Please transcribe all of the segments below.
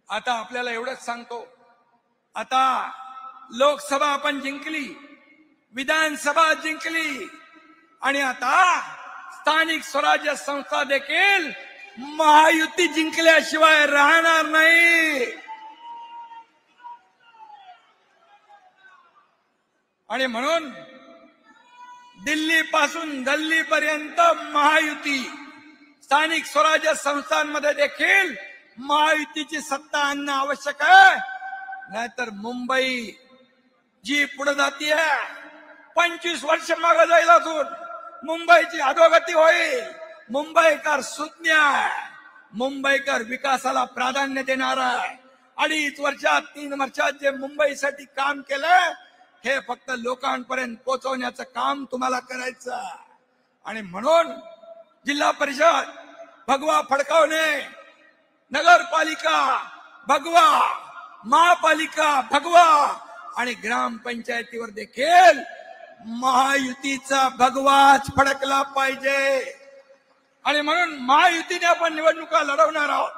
आता आपल्याला एवढंच सांगतो, आता लोकसभा आपण जिंकली, विधानसभा जिंकली आणि आता स्थानिक स्वराज्य संस्था देखील महायुती जिंकल्याशिवाय राहणार नाही। आणि म्हणून दिल्ली पासून दिल्ली पर्यंत महायुती, स्थानिक स्वराज्य संस्थांमध्ये देखील महायुतीची सत्ता आणणं आवश्यक आहे। नाहीतर मुंबई जी पुढे जातीये 25 वर्ष मागे जाईल, अजून मुंबईची अधोगती होईल। मुंबईकर सुज्ञ आहे, मुंबईकर विकासाला प्राधान्य देणार आहे। 2.5 वर्षात 3 वर्षात जे मुंबईसाठी काम केलं हे फक्त लोकांपर्यंत पोहोचवण्याचं काम तुम्हाला करायचं। आणि म्हणून जिल्हा परिषद भगवा फडकावणे, नगरपालिका भगवा, महापालिका भगवा आणि ग्रामपंचायतीवर देखील महायुतीचा भगवाच फडकला पाहिजे। आणि म्हणून महायुतीने आपण निवडणुका लढवणार आहोत।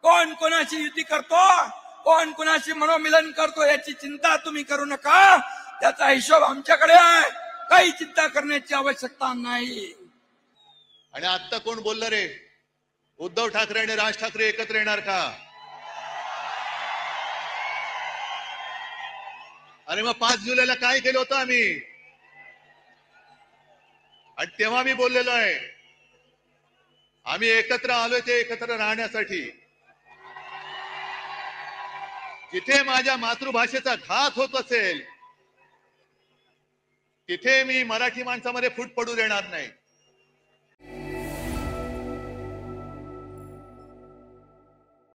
कोण कोणाची युती करतो, कोण कोणाशी मनोमिलन करतो याची चिंता तुम्ही करू नका, त्याचा हिशोब आमच्याकडे आहे। काही चिंता करण्याची आवश्यकता नाही। आणि आता कोण बोललं रे, उद्धव ठाकरे आणि राज ठाकरे एकत्र येणार का? अरे मग 5 जुलैला काय केलं होतं आम्ही? आणि तेव्हा मी बोललेलो आहे, आम्ही एकत्र आलोय ते एकत्र राहण्यासाठी। जिथे माझ्या मातृभाषेचा घात होत असेल तिथे मी मराठी माणसामध्ये फूट पडू देणार नाही।